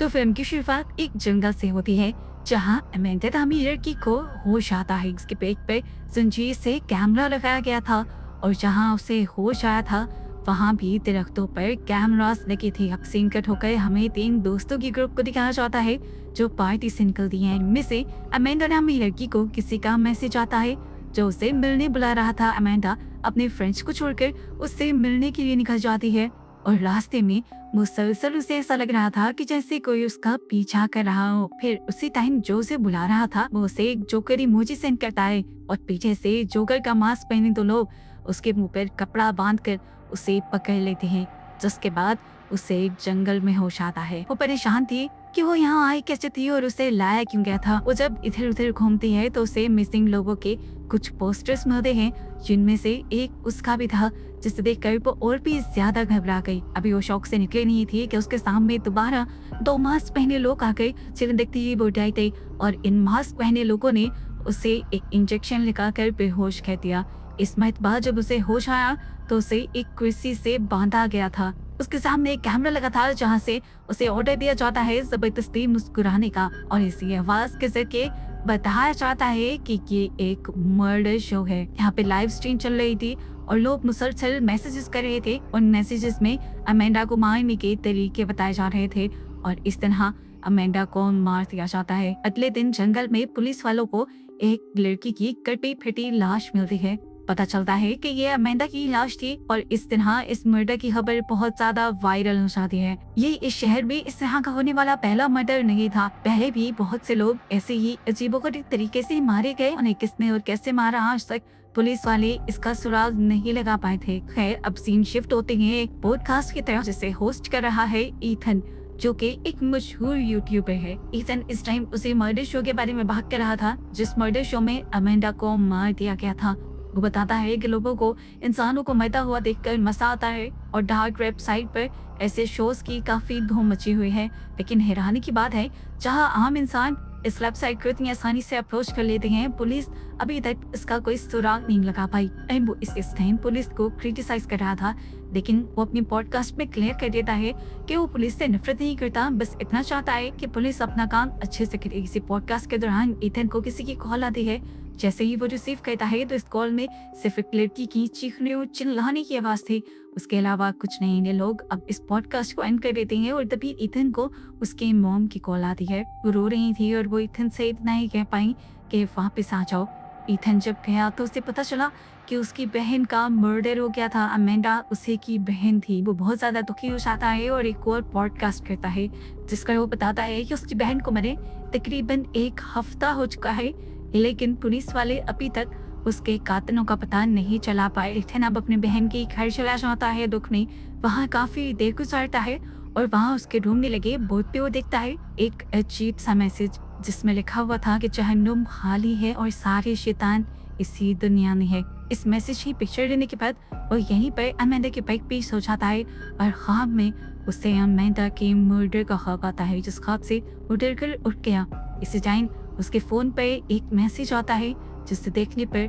तो फिल्म की शुरुआत एक जंगल से होती है जहां अमेंडा नामी लड़की को होश आता है। उसके पेट पे जंजीर से कैमरा लगाया गया था और जहां उसे होश आया था वहां भी दरख्तों पर कैमरास लगे थे। अब सीन कट होकर हमें 3 दोस्तों की ग्रुप को दिखाया जाता है जो पार्टी से निकलती हैं। इनमें से अमेंडा नामी लड़की को किसी का मैसेज आता है जो उसे मिलने बुला रहा था। अमेंडा अपने फ्रेंड्स को छोड़कर उससे मिलने के लिए निकल जाती है और रास्ते में मुसलसल उसे ऐसा लग रहा था कि जैसे कोई उसका पीछा कर रहा हो। फिर उसी टाइम जो उसे बुला रहा था वो उसे एक जोकर इमोजी सेंड करता है और पीछे से जोकर का मास्क पहने 2 लोग उसके मुंह पर कपड़ा बांधकर उसे पकड़ लेते हैं, जिसके बाद उसे एक जंगल में होश आता है। वो परेशान थी कि वो यहाँ आई कैसे थी और उसे लाया क्यों गया था। वो जब इधर उधर घूमती है तो उसे मिसिंग लोगों के कुछ पोस्टर्स मिलते हैं जिनमें से एक उसका भी था, जिसे देखकर वो और भी ज्यादा घबरा गई। अभी वो शौक से निकली नहीं थी कि उसके सामने दोबारा 2 मास्क पहने लोग आ गए जिन्हें देखते ही वो डर गई और इन मास्क पहने लोगों ने उसे एक इंजेक्शन लगाकर बेहोश कर दिया। इस बाद जब उसे होश आया तो उसे एक कुर्सी से बांधा गया था। उसके सामने एक कैमरा लगा था जहां से उसे ऑर्डर दिया जाता है जबरदस्ती मुस्कुराने का और इसी आवाज के जरिए बताया जाता है कि ये एक मर्डर शो है। यहाँ पे लाइव स्ट्रीम चल रही थी और लोग मुसलसल मैसेजेस कर रहे थे। उन मैसेजेस में अमेंडा को मारने के तरीके बताए जा रहे थे और इस तरह अमेंडा को मार दिया जाता है। अगले दिन जंगल में पुलिस वालों को एक लड़की की कटी फटी लाश मिलती है। पता चलता है कि ये अमेंडा की लाश थी और इस तरह इस मर्डर की खबर बहुत ज्यादा वायरल हो जाती है। ये इस शहर में इस तरह का होने वाला पहला मर्डर नहीं था। पहले भी बहुत से लोग ऐसे ही अजीबोगरीब तरीके से मारे गए। उन्हें किसने और कैसे मारा आज तक पुलिस वाले इसका सुराग नहीं लगा पाए थे। खैर अब सीन शिफ्ट होते हैं एक पॉडकास्ट की तरह जिसे होस्ट कर रहा है ईथन, जो कि एक मशहूर यूट्यूबर है। ईथन इस टाइम उसे मर्डर शो के बारे में बात कर रहा था जिस मर्डर शो में अमेंडा को मार दिया गया था। वो बताता है कि लोगों को इंसानों को मरता हुआ देखकर मजा आता है और डार्क वेबसाइट पर ऐसे शोज की काफी धूम मची हुई है। लेकिन हैरानी की बात है जहां आम इंसान इस वेबसाइट को इतनी आसानी से अप्रोच कर लेते हैं, पुलिस अभी तक इसका कोई सुराग नहीं लगा पाई। वो इस टाइम पुलिस को क्रिटिसाइज कर रहा था, लेकिन वो अपनी पॉडकास्ट में क्लियर कर देता है कि वो पुलिस से नफरत नहीं करता, बस इतना चाहता है कि पुलिस अपना काम अच्छे से करे। इसी पॉडकास्ट के दौरान ईथन को किसी की कॉल आती है। जैसे ही वो रिसीव करता है तो इस कॉल में सिर्फ एक लड़की की चीखने और चिल्लाने की आवाज थी, उसके अलावा कुछ नहीं। ने लोग अब इस पॉडकास्ट को एंड कर देते हैं और तभी ईथन को उसके मॉम की कॉल आती है। वो रो रही थी और वो ईथन से इतना ही कह पाई कि वापस आ जाओ। ईथन जब गया तो उसे पता चला कि उसकी बहन का मर्डर हो गया था। अमेंडा उसे की बहन थी। वो बहुत ज्यादा दुखी हो जाता है और एक और पॉडकास्ट करता है जिसका वो बताता है कि उसकी बहन को मरे तकरीबन 1 हफ्ता हो चुका है, लेकिन पुलिस वाले अभी तक उसके कातिलों का पता नहीं चला पाए। ईथन अब अपने बहन की घर चला जाता है दुख में। वहाँ काफी देर गुजारता है और वहाँ उसके ढूंढने लगे बोर्ड पे वो देखता है एक अजीब सा मैसेज जिसमें लिखा हुआ था कि जहन्नुम खाली है और सारे शैतान इसी दुनिया में है। इस मैसेज की पिक्चर लेने के बाद वो यहीं पर अमेंडा के बैग पे सो जाता है और ख्वाब में उसे अमेंडा के मर्डर का ख्वाब आता है, जिस ख्वाब से वो डर कर उठ गया। इसी टाइम उसके फोन पे एक मैसेज आता है जिसे देखने पर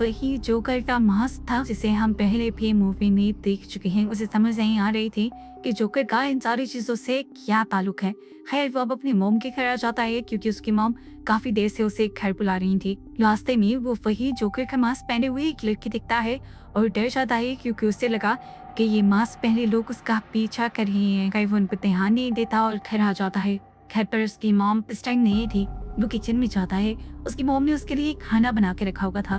वही जोकर का मास्क था जिसे हम पहले भी मूवी में देख चुके हैं। उसे समझ नहीं आ रही थी कि जोकर का इन सारी चीजों से क्या ताल्लुक है। खैर वो अब अपनी मोम के घर आ जाता है क्योंकि उसकी मोम काफी देर से उसे घर बुला रही थी। रास्ते में वो वही जोकर का मास्क पहने हुए एक लड़की दिखता है और डर जाता है क्योंकि उसे लगा कि ये मास्क पहले लोग उसका पीछा कर रहे हैं। कहीं वो उन पर ध्यान नहीं देता और घर आ जाता है। घर पर उसकी मोम इस टाइम नहीं थी। वो किचन में जाता है। उसकी मोम ने उसके लिए खाना बना के रखा हुआ था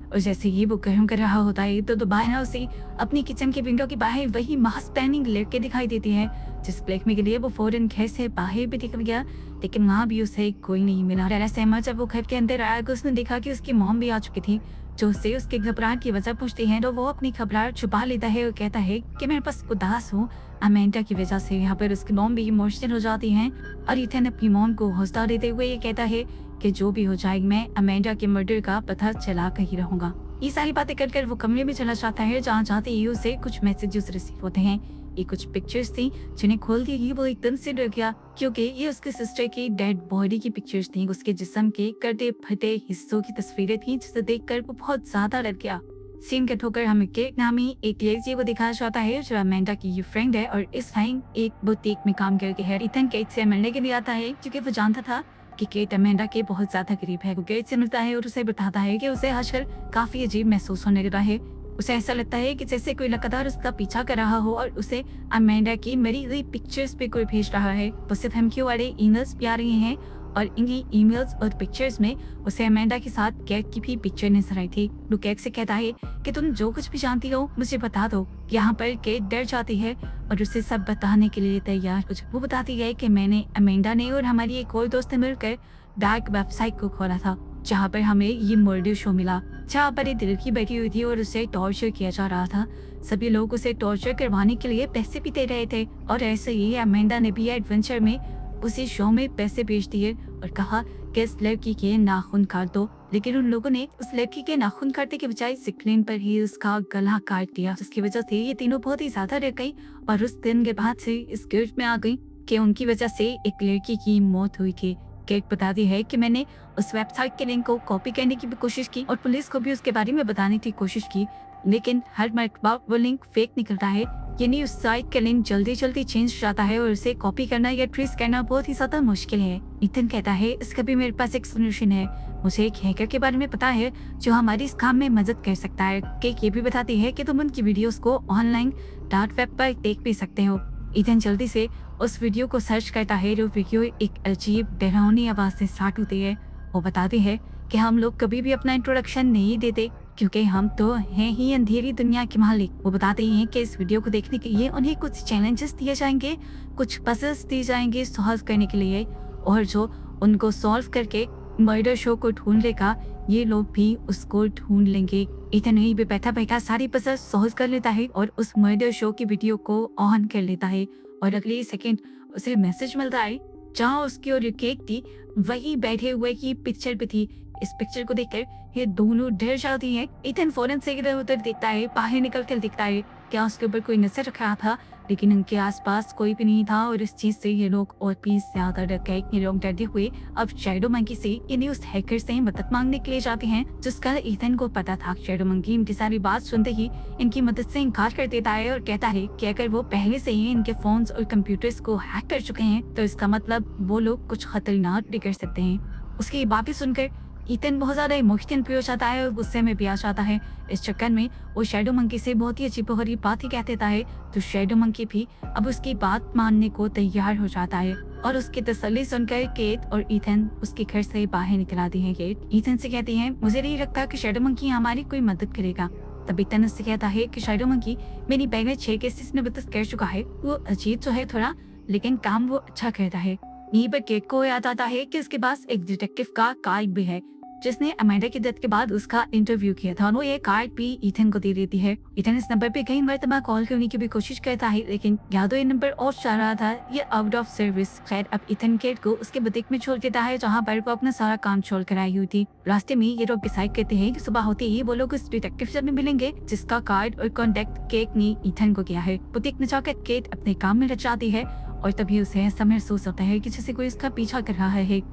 और जैसे ही वो गर्म कर रहा होता है तो दोबारा उसे अपनी किचन के विंडो के बाहर वही मास्क पहनी लड़के दिखाई देती है, जिस देखने के लिए वो फौरन घर से बाहर भी निकल गया, लेकिन वहाँ भी उसे कोई नहीं मिला। लैला सहमा जब वो घर के अंदर आया तो उसने देखा कि उसकी मोम भी आ चुकी थी, जो उससे उसके घबराहट की वजह पूछती है तो वो अपनी घबराहट छुपा लेता है और कहता है कि मेरे पास उदास हूँ अमेंडा की वजह से। यहाँ पर उसकी मोम भी इमोशनल हो जाती है और ईथन अपनी मोम को हौसला देते हुए ये कहता है कि जो भी हो जाए मैं अमेंडा के मर्डर का पता चला कर ही रहूंगा। ये सारी बातें कर वो कमरे में चला जाता है जहाँ जाते ही उसे कुछ मैसेजेस रिसीव होते हैं। ये कुछ पिक्चर्स थी जिन्हें खोलते ही वो एकदम से डर गया क्योंकि ये उसके सिस्टर की डेड बॉडी की पिक्चर्स थी। उसके जिस्म के कटे फटे हिस्सों की तस्वीरें थी जिसे देखकर वो बहुत ज्यादा डर गया। सीन कट होकर हमें केट नामी एक लड़की को दिखाया जाता है जो अमेंडा की फ्रेंड है और इस टाइम एक बुटीक में काम करके है। इथन केट से मिलने के लिए आता है क्योंकि वो जानता था कि केट अमेंडा के बहुत ज्यादा करीब है। वो केट से मिलता है और उसे बताता है कि उसे आजकल काफी अजीब महसूस होने लगा है। उसे ऐसा लगता है कि जैसे कोई लगातार उसका पीछा कर रहा हो और उसे अमेंडा की मरी हुई पिक्चर्स पे कोई भेज रहा है। वो सिर्फ धमकियों वाले ईमेल्स भी आ रहे हैं और इन्हीं ईमेल्स और पिक्चर्स में उसे अमेंडा के साथ केट की भी पिक्चर नजर आई थी। वो केट से कहता है कि तुम जो कुछ भी जानती हो मुझे बता दो। यहाँ पर केट डर जाती है और उसे सब बताने के लिए तैयार हो। वो बताती है कि मैंने, अमेंडा ने और हमारी एक और दोस्त ने मिलकर डार्क वेबसाइट को खोला था जहाँ पर हमें ये मर्डर शो मिला, जहाँ पर एक लड़की बैठी हुई थी और उसे टॉर्चर किया जा रहा था। सभी लोग उसे टॉर्चर करवाने के लिए पैसे भी दे रहे थे और ऐसे ही अमेंडा ने भी एडवेंचर में उसी शो में पैसे भेज दिए और कहा कि इस लड़की के नाखून काट दो। लेकिन उन लोगों ने उस लड़की के नाखून काटने के बजाय स्क्रीन पर ही उसका गला काट दिया, जिसकी वजह से ये तीनों बहुत ही ज्यादा डर गई और उस दिन के बाद से इस गिल्ट में आ गई कि उनकी वजह से एक लड़की की मौत हुई थी। केट बताती है कि मैंने उस वेबसाइट के लिंक को कॉपी करने की भी कोशिश की और पुलिस को भी उसके बारे में बताने की कोशिश की, लेकिन हर मरतबा वो लिंक फेक निकलता है। यानी उस साइट का लिंक जल्दी चेंज हो जाता है और उसे कॉपी करना या ट्रेस करना बहुत ही ज्यादा मुश्किल है। इथन कहता है इसका भी मेरे पास एक सोल्यूशन है। मुझे एक हैकर के बारे में पता है जो हमारी इस काम में मदद कर सकता है। केट ये भी बताती है कि तुम उनकी वीडियोस को ऑनलाइन डार्क वेब पर देख भी सकते हो। इथन जल्दी से उस वीडियो को सर्च करता है। जो वीडियो एक अजीब डरावनी आवाज से स्टार्ट होती है। वो बताती है कि हम लोग कभी भी अपना इंट्रोडक्शन नहीं देते क्योंकि हम तो हैं ही अंधेरी दुनिया के मालिक। वो बताते हैं कि इस वीडियो को देखने के लिए उन्हें कुछ चैलेंजेस दिए जाएंगे, कुछ पजल्स दिए जाएंगे सॉल्व करने के लिए, और जो उनको सॉल्व करके मर्डर शो को ढूंढ लेगा ये लोग भी उसको ढूंढ लेंगे। इतने ही भी बैठा सारी पजल सॉल्व कर लेता है और उस मर्डर शो की वीडियो को ऑन कर लेता है और अगले सेकेंड उसे मैसेज मिलता है जहाँ उसकी और केक थी वही बैठे हुए की पिक्चर पे थी। इस पिक्चर को देखकर ये दोनों डर जाती हैं। इथन फौरन से इधर उधर देखता है, बाहर निकल कर दिखता है क्या उसके ऊपर कोई नजर रखा था, लेकिन उनके आसपास कोई भी नहीं था और इस चीज से ये लोग और भी ज्यादा डर गए। ये लोग डरते हुए अब शैडो मंकी से यानी उस हैकर से मदद मांगने के लिए जाते हैं, जिसका इथन को पता था। शैडो मंकी इनकी सारी बात सुनते ही इनकी मदद से इनकार कर देता है और कहता है कि अगर वो पहले से ही इनके फोन्स और कंप्यूटर्स को हैक कर चुके हैं तो इसका मतलब वो लोग कुछ खतरनाक भी कर सकते हैं। उसकी ये बातें सुनकर इथन बहुत ज्यादा इमोशनल भी हो जाता है और गुस्से में भी आ जाता है। इस चक्कर में वो शैडो मंकी से बहुत ही अजीबोगरीब बात ही कह देता है तो शैडो मंकी भी अब उसकी बात मानने को तैयार हो जाता है और उसकी तसल्ली सुनकर केट और इथन उसके घर से बाहर निकल आती है। केट इथन से कहती है मुझे नहीं लगता कि शैडो मंकी हमारी कोई मदद करेगा। तब इथन उससे कहता है कि शैडो मंकी मेरी पहले 6 केसेस में मदद कर चुका है, वो अजीब तो है थोड़ा लेकिन काम वो अच्छा करता है। यहीं पर केट को याद आता है कि उसके पास एक डिटेक्टिव का कार्ड भी है जिसने अमेंडा की डेथ के बाद उसका इंटरव्यू किया था। वो ये कार्ड भी इथन को दे देती है। इथन इस नंबर पे कई मरतबा कॉल करने की भी कोशिश करता है लेकिन या तो ये नंबर ऑफ चल रहा था ये आउट ऑफ सर्विस। खैर अब इथन केट को उसके बुटीक में छोड़ देता है जहाँ पर वो अपना सारा काम छोड़ कर आई हुई थी। रास्ते में ये लोग डिसाइड करते हैं कि सुबह होते ही वो लोग उस डिटेक्टिव से मिलेंगे जिसका कार्ड और कॉन्टेक्ट केट ने इथन को किया है। बुटीक में जाकर केट अपने काम में लग जाती है और तभी उसे ऐसा महसूस होता है कि जैसे कोई इसका पीछा कर रहा है।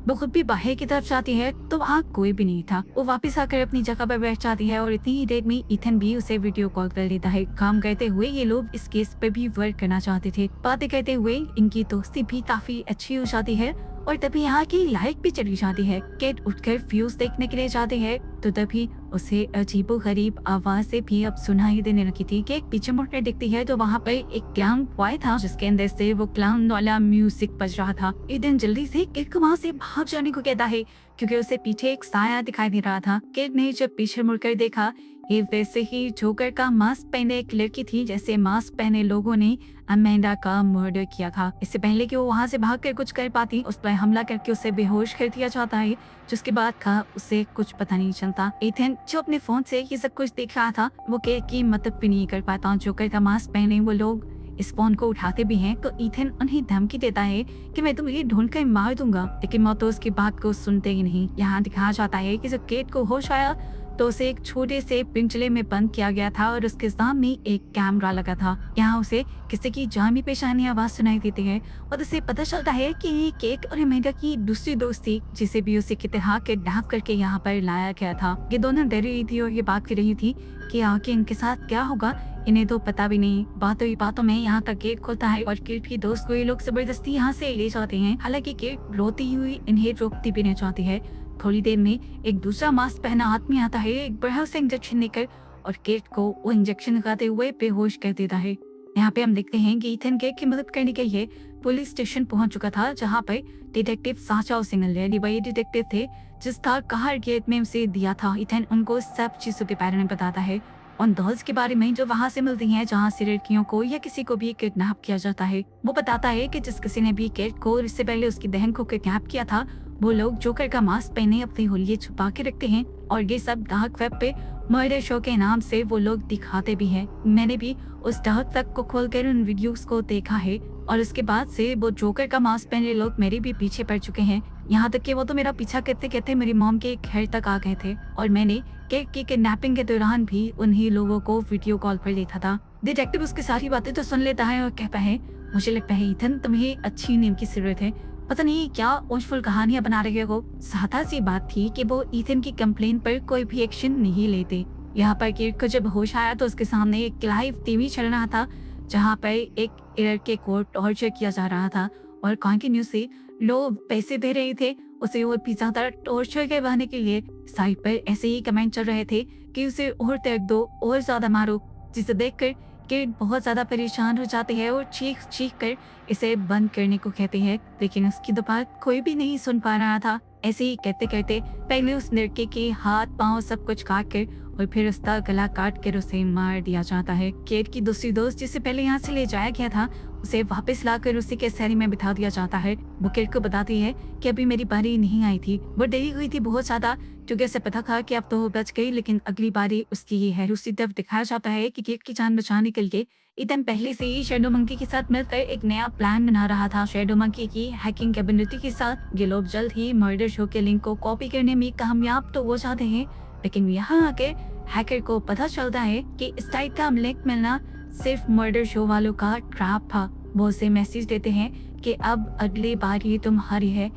वो खुद भी बाहर की तरफ जाती है तो वहाँ कोई भी नहीं था। वो वापस आकर अपनी जगह पर बैठ जाती है और इतनी ही देर में इथन भी उसे वीडियो कॉल कर लेता है। काम करते हुए ये लोग इस केस पे भी वर्क करना चाहते थे। बातें करते हुए इनकी दोस्ती भी काफी अच्छी हो जाती है और तभी यहाँ की लाइट भी चली जाती है। केट उठकर फ्यूज देखने के लिए जाते हैं तो तभी उसे अजीबोगरीब आवाज से भी अब सुनाई देने लगी थी। कि पीछे मुड़कर देखती है तो वहाँ पर एक क्लाउन बॉय था जिसके अंदर से वो क्लाउन वाला म्यूजिक बज रहा था। इथन जल्दी से केट को वहाँ से भाग जाने को कहता है क्योंकि उसे पीछे एक साया दिखाई दे रहा था। केट ने जब पीछे मुड़कर देखा ये वैसे ही जोकर का मास्क पहने एक लड़की थी जैसे मास्क पहने लोगों ने अमेंडा का मर्डर किया था। इससे पहले कि वो वहाँ से भागकर कुछ कर पाती उस पर हमला करके उसे बेहोश कर दिया जाता है, जिसके बाद का उसे कुछ पता नहीं चलता। इथन जो अपने फोन से ये सब कुछ देख रहा था वो केट की मदद भी नहीं कर पाता। जोकर का मास्क पहने वो लोग इस फोन को उठाते भी हैं तो इथन उन्हें धमकी देता है कि मैं तुम्हें ढूंढ कर मार दूंगा, लेकिन वो तो उसकी बात को सुनते ही नहीं। यहाँ दिखाया जाता है कि जब केट को होश आया तो उसे एक छोटे से पिंजरे में बंद किया गया था और उसके सामने एक कैमरा लगा था। यहाँ उसे किसी की जानी पहचानी आवाज सुनाई देती है और उसे पता चलता है कि ये केट और अमेंडा की दूसरी दोस्त थी, जिसे भी उसी की तरह किडनैप करके यहाँ पर लाया गया था। ये दोनों डरी रही थी और ये बात कर रही थी कि आगे इनके साथ क्या होगा, इन्हें तो पता भी नहीं। बातों ही बातों में यहाँ तक केट खोता है और केट की दोस्त को ये लोग जबरदस्ती यहाँ से ले जाते हैं। हालांकि केट रोती हुई इन्हें रोकती भी नहीं चाहती है। थोड़ी देर में एक दूसरा मास्क पहना आदमी आता है एक बड़ा सा इंजेक्शन लेकर और केट को वो इंजेक्शन लगाते हुए बेहोश कर देता है। यहाँ पे हम देखते हैं कि इथन केट की मदद करने के लिए पुलिस स्टेशन पहुंच चुका था, जहाँ पर डिटेक्टिव साचा सिंगल वही डिटेक्टिव थे जिसका कार गेट में उसे दिया था। इथन उनको सब चीजों के बारे में बताता है, उन डॉल्स के बारे में जो वहाँ से मिलती हैं जहाँ से लड़कियों को या किसी को भी किडनैप किया जाता है। वो बताता है कि जिस किसी ने भी केट को इससे पहले उसकी बहन को किडनैप किया था, वो लोग जोकर का मास्क पहने अपनी हुलिये छुपा के रखते हैं और ये सब डार्क वेब पे मर्डर शो के नाम से वो लोग दिखाते भी हैं। मैंने भी उस डार्क वेब को खोलकर उन वीडियोस को देखा है और उसके बाद से वो जोकर का मास्क पहने लोग मेरे भी पीछे पड़ चुके हैं। यहाँ तक कि वो तो मेरा पीछा करते करते मेरी मॉम के घर तक आ गए थे और मैंने केट की किडनैपिंग के दौरान भी उन्हीं लोगों को वीडियो कॉल पर देखा था। डिटेक्टिव उसकी सारी बातें तो सुन लेता है और कहता है, मुझे लगता है इथन तुम्हें अच्छी नींद की जरूरत है, पता नहीं क्या ओशफुल कहानियां बना रहे हो। सादा सी बात थी कि वो इथन की कंप्लेन पर कोई भी एक्शन नहीं लेते। यहाँ पर केट को जब होश आया तो उसके सामने एक लाइव टीवी चल रहा था, जहाँ पर एक लड़के को टॉर्चर किया जा रहा था और कंटिन्यूसली लोग पैसे दे रहे थे उसे और भी ज्यादा टॉर्चर के बहाने के लिए। साइड पर ऐसे ही कमेंट चल रहे थे कि उसे और तक दो और ज्यादा मारो, जिसे देखकर केट बहुत ज्यादा परेशान हो जाती है और चीख चीख कर इसे बंद करने को कहती है, लेकिन उसकी तो बात कोई भी नहीं सुन पा रहा था। ऐसे ही कहते कहते पहले उस लड़के के हाथ पांव सब कुछ काट कर और फिर उसका गला काट कर उसे मार दिया जाता है। केट की दूसरी दोस्त जिसे पहले यहाँ से ले जाया गया था, उसे वापस लाकर उसी के सैरी में बिठा दिया जाता है। वो केट को बताती है कि अभी मेरी बारी नहीं आई थी, वो डरी हुई थी बहुत ज्यादा क्योंकि उसे पता था कि अब तो वो बच गई, लेकिन अगली बारी उसकी ही है। उसी तरफ दिखाया जाता है कि केट की जान बचाने के लिए इथन पहले से ही शैडो मंकी के साथ मिलकर एक नया प्लान बना रहा था। शैडो मंकी की हैकिंग कैपेबिलिटी के साथ ये लोग जल्द ही मर्डर शो के लिंक को कॉपी करने में कामयाब तो हो जाते हैं, लेकिन यहाँ आके हैकर को पता चलता है कि इस टाइप का लिंक मिलना सिर्फ मर्डर शो वालों का ट्रैप था। वो उसे मैसेज देते हैं कि अब अगली बार ही तुम्हारी है।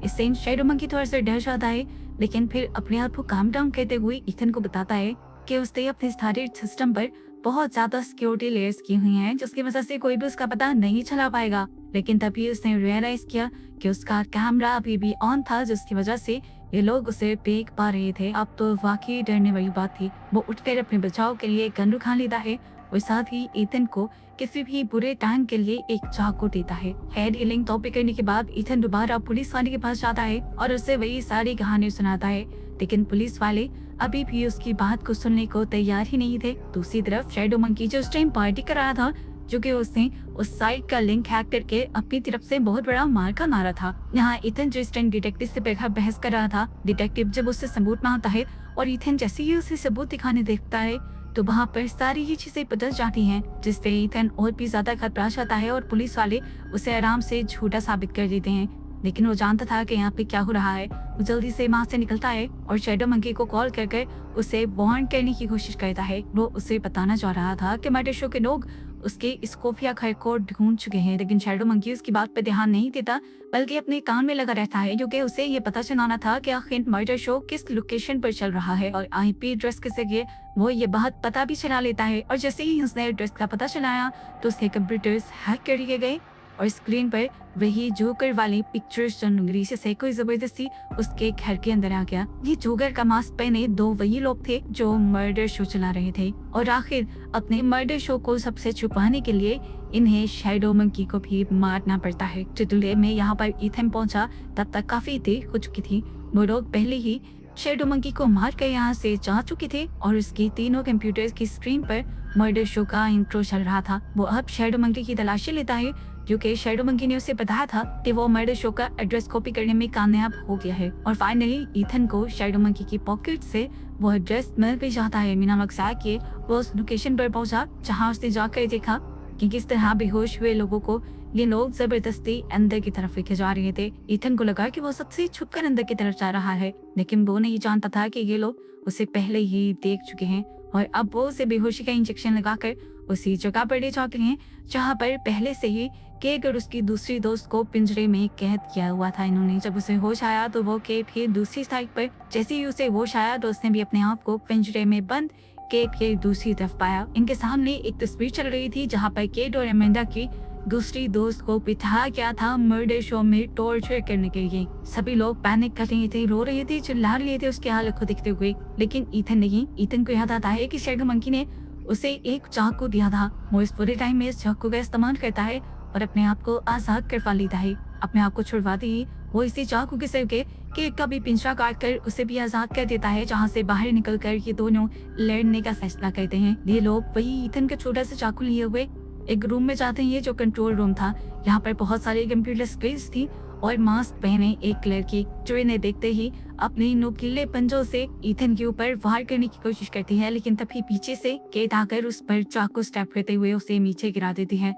इससे शैडो मंकी थोड़ा सा डर जाता है, लेकिन फिर अपने आप को काम डाउन करते हुए इथन को बताता है कि उसने अपने सारे सिस्टम पर बहुत ज्यादा सिक्योरिटी लेयर्स की हुई हैं, जिसकी वजह से कोई भी उसका पता नहीं चला पाएगा। लेकिन तभी उसने रियलाइज किया कि उसका कैमरा अभी भी ऑन था, जिसकी वजह से ये लोग उसे देख पा रहे थे। अब तो वाकई डरने वाली बात थी। वो उठकर अपने बचाव के लिए गन उठा लेता है और साथ ही इथन को किसी भी बुरे टाइम के लिए एक चाकू देता है। हेड हीलिंग टॉपिक करने के बाद इथन दोबारा पुलिस वाले के पास जाता है और उसे वही सारी कहानी सुनाता है, लेकिन पुलिस वाले अभी भी उसकी बात को सुनने को तैयार ही नहीं थे। दूसरी तरफ शैडो मंकी जो उस टाइम पार्टी कर रहा था, जो कि उसने उस साइट का लिंक हैक करके अपनी तरफ से बहुत बड़ा मार का मारा था। यहाँ इथन जो इस टाइम डिटेक्टिव से बेखबर बहस कर रहा था, डिटेक्टिव जब उससे सबूत मांगता है और इथन जैसे ही उसे सबूत दिखाने देखता है तो वहाँ पर सारी ही चीजें बदल जाती हैं, जिससे इथन और भी ज्यादा घबरा जाता है और पुलिस वाले उसे आराम से झूठा साबित कर देते हैं। लेकिन वो जानता था कि यहाँ पे क्या हो रहा है। वो जल्दी से वहाँ से निकलता है और शैडो मंकी को कॉल कर उसे वार्न करने की कोशिश करता है। वो उसे बताना चाह रहा था कि मर्डर शो के लोग उसके इस खुफिया घर को ढूंढ चुके हैं, लेकिन शैडो मंकी उसकी बात पर ध्यान नहीं देता, बल्कि अपने काम में लगा रहता है, क्योंकि उसे ये पता चलाना था कि आखिर मर्डर शो किस लोकेशन पर चल रहा है और IP एड्रेस किसे के वो ये बात पता भी चला लेता है। और जैसे ही उसने एड्रेस का पता चलाया तो उसके कंप्यूटर्स हैक कर लिए गए और स्क्रीन पर वही जोकर वाली पिक्चर्स ग्रीस से कोई जबरदस्ती उसके घर के अंदर आ गया। ये जोकर का मास्क पहने दो वही लोग थे जो मर्डर शो चला रहे थे और आखिर अपने मर्डर शो को सबसे छुपाने के लिए इन्हें शैडो मंकी को भी मारना पड़ता है। चितुले में यहाँ पर इथन पहुंचा तब तक काफी देर हो चुकी थी। वो लोग पहले ही शैडो मंकी को मार कर यहाँ से जा चुके थे और उसकी तीनों कंप्यूटर्स की स्क्रीन पर मर्डर शो का इंट्रो चल रहा था। वो अब शैडो मंकी की तलाशी लेता है, क्योंकि शैडो मंकी ने उसे बताया था कि वो मर्डर शो का एड्रेस कॉपी करने में कामयाब हो गया है। और फाइनली इथन को शैडो मंकी की पॉकेट से वो एड्रेस मिल भी जाता है। बिना मकसद के वो उस लोकेशन पर पहुंचा जहां उसने जाकर देखा कि किस तरह बेहोश हुए लोगों को ये लोग जबरदस्ती अंदर की तरफ लेके जा रहे थे। ईथन को लगा कि वो सबसे छुपकर अंदर की तरफ जा रहा है, लेकिन वो नहीं जानता था कि ये लोग उसे पहले ही देख चुके हैं और अब वो उसे बेहोशी का इंजेक्शन लगाकर उसी जगह पर ले जाते हैं जहाँ पर पहले से ही केक और उसकी दूसरी दोस्त को पिंजरे में कैद किया हुआ था इन्होंने। जब उसे होश आया तो वो केक फिर दूसरी साइड पर, जैसे ही उसे होश आया तो उसने भी अपने आप को पिंजरे में बंद केक के दूसरी तरफ पाया। इनके सामने एक तस्वीर चल रही थी जहाँ पर केट और एमेंडा की दूसरी दोस्त को बिठाया गया था मर्डर शो में टॉर्चर करने के लिए। सभी लोग पैनिक कर रहे थे, रो रहे थे, चिल्ला रहे थे उसकी हालत को देखते हुए, लेकिन ईथन नहीं। ईथन को याद आता है कि शैडो मंकी ने उसे एक चाकू दिया था। वो इस पूरे टाइम में इस चाकू का इस्तेमाल करता है और अपने आप को आजाद करवा लेता है। अपने आप को छुड़वाते ही वो इसी चाकू के सिर के केक का भी पिंजरा काट कर उसे भी आजाद कर देता है, जहाँ से बाहर निकलकर ये दोनों लड़ने का फैसला करते हैं। ये लोग वही ईथन का छोटा सा चाकू लिए हुए एक रूम में जाते हैं जो कंट्रोल रूम था। यहाँ पर बहुत सारी कंप्यूटर स्क्रीन्स थी और मास्क पहने एक लड़की जो इन्हें देखते ही अपने नुकीले पंजों से ईथन के ऊपर वार करने की कोशिश करती है, लेकिन तभी पीछे से केट आकर उस पर चाकू स्टैब करते हुए उसे नीचे गिरा देती है।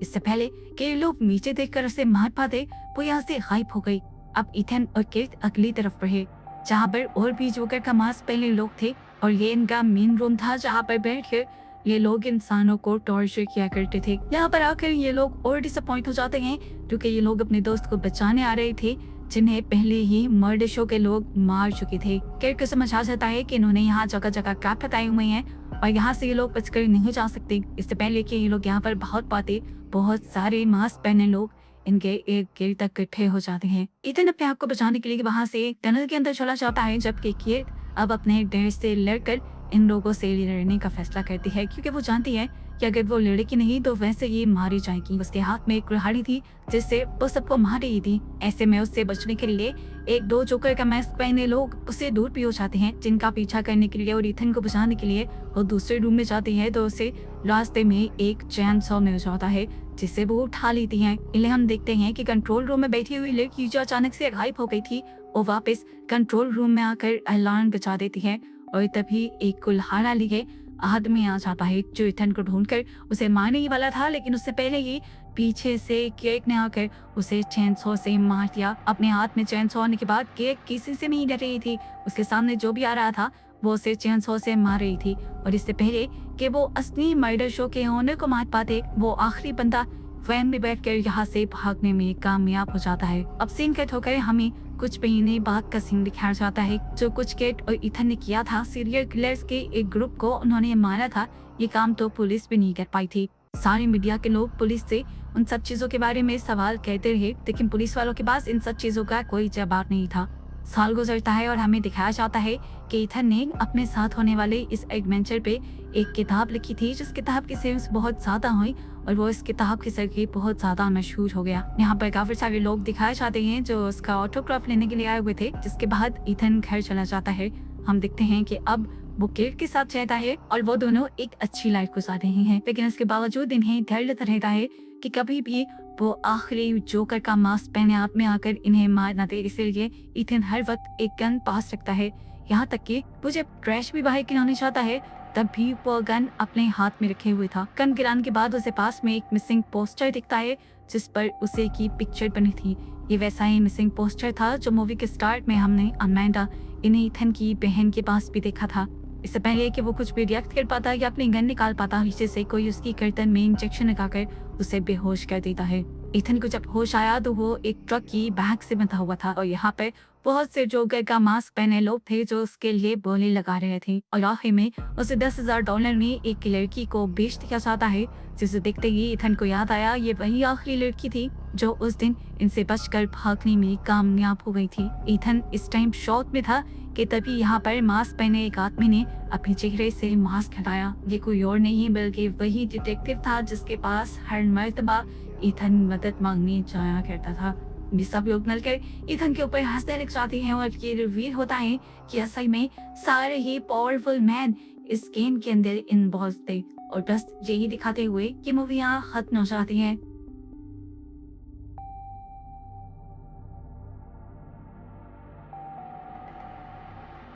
इससे पहले कि ये लोग नीचे देखकर उसे मार पाते वो यहाँ से गायब हो गई। अब ईथन और केट अगली तरफ बढ़े जहाँ पर और भी जोकर का मास्क पहले लोग थे और ये इनका मेन रूम था जहाँ पर बैठ कर ये लोग इंसानों को टॉर्चर किया करते थे। यहाँ पर आकर ये लोग और डिसअपॉइंट हो जाते हैं क्योंकि ये लोग अपने दोस्त को बचाने आ रहे थे जिन्हें पहले ही मर्डर शो के लोग मार चुके थे। केट को समझ आ जाता है कि इन्होंने यहाँ जगह जगह ट्रैप लगाए हुए हैं और यहाँ से ये लोग बचकर नहीं जा सकते। इससे पहले कि ये लोग यहाँ पर भाग पाते बहुत सारे मास्क पहने लोग इनके एक गेट तक इकट्ठे हो जाते हैं। ईथन अपने आप को बचाने के लिए वहां से टनल के अंदर चला जाता है, जबकि केट अब अपने डर से लड़कर इन लोगों से लड़ने का फैसला करती है क्योंकि वो जानती है कि अगर वो लड़ेगी नहीं तो वैसे ये मारी जाएगी। उसके हाथ में एक कुल्हाड़ी थी जिससे वो सबको मार रही थी। ऐसे में उससे बचने के लिए एक दो जोकर का मास्क पहने लोग उससे दूर भी हो जाते हैं, जिनका पीछा करने के लिए और ईथन को बचाने के लिए वो दूसरे रूम में जाती है तो उसे रास्ते में एक चैन सॉ मिल जाता है जिससे वो उठा लेती है। इन्हें हम देखते हैं कि कंट्रोल रूम में बैठी हुई लड़की जो अचानक से गायब हो गई थी वो वापस कंट्रोल रूम में आकर अलार्म बजा देती है और तभी एक कुल्हाड़ा लिए आदमी आ जाता है जो ईथन को ढूंढकर उसे मारने ही वाला था, लेकिन उससे पहले ही पीछे से केक ने आकर उसे चैन सॉ से मार दिया। अपने हाथ में चैन सॉ होने के बाद केक किसी से नहीं डर रही थी, उसके सामने जो भी आ रहा था वो उसे चैन सॉ से मार रही थी। और इससे पहले कि वो असली मर्डर शो के ओनर को मार पाते वो आखिरी बंदा वैन में बैठकर यहाँ से भागने में कामयाब हो जाता है। अब सीन कट होकर हमें कुछ महीने बाद का सीन दिखाया जाता है जो कुछ केट और ईथन ने किया था। सीरियल किलर्स के एक ग्रुप को उन्होंने मारा था। ये काम तो पुलिस भी नहीं कर पाई थी। सारे मीडिया के लोग पुलिस से उन सब चीजों के बारे में सवाल कहते रहे, लेकिन पुलिस वालों के पास इन सब चीजों का कोई जवाब नहीं था। साल गुजरता है और हमें दिखाया जाता है कि ईथन ने अपने साथ होने वाले इस एडवेंचर पे एक किताब लिखी थी, जिस किताब की सेल्स बहुत ज्यादा हुई और वो इस किताब के जरिए बहुत ज्यादा मशहूर हो गया। यहाँ पर काफी सारे लोग दिखाए जाते हैं जो उसका ऑटोग्राफ लेने के लिए आए हुए थे, जिसके बाद ईथन घर चला जाता है। हम देखते हैं कि अब वो केट के साथ रहता है और वो दोनों एक अच्छी लाइफ गुजार रहे हैं, लेकिन इसके बावजूद इन्हें डर लगता रहता है कि कभी भी वो आखिरी जोकर का मास्क पहने आप में आकर इन्हें मार न दे। इसलिए ईथन हर वक्त एक गन पास रखता है, यहाँ तक कि वो जब ट्रैश भी बाहर गिराने चाहता है तब भी वो गन अपने हाथ में रखे हुए था। गन गिराने के बाद उसे पास में एक मिसिंग पोस्टर दिखता है जिस पर उसे की पिक्चर बनी थी। ये वैसा ही मिसिंग पोस्टर था जो मूवी के स्टार्ट में हमने अमेंडा इन्हें ईथन की बहन के पास भी देखा था। इससे पहले कि वो कुछ भी रिएक्ट कर पाता या अपनी गन निकाल पाता, पीछे से कोई उसकी गर्दन में इंजेक्शन लगाकर उसे बेहोश कर देता है। ईथन को जब होश आया तो वो एक ट्रक की बैग से बंधा हुआ था और यहाँ पे बहुत से जोकर का मास्क पहने लोग थे जो उसके लिए बोली लगा रहे थे और आखिर में उसे $10,000 में एक लड़की को बेच दिया जाता है, जिसे देखते ही ईथन को याद आया ये वही आखिरी लड़की थी जो उस दिन इनसे बचकर भागने में कामयाब हो गई थी। ईथन इस टाइम शॉक में था कि तभी यहाँ पर मास्क पहने एक आदमी ने अपने चेहरे से मास्क हटाया। ये कोई और नहीं बल्कि वही डिटेक्टिव था जिसके पास हर मर्तबा ईथन मदद मांगने जाया करता था। सब लोग मिलकर ईथन के ऊपर हंसने लग जाते हैं और ये रिवील होता है कि असल में सारे ही पावरफुल मैन इस गेम के अंदर इन्वॉल्व थे और बस यही दिखाते हुए कि मूवी यहाँ खत्म हो जाती है।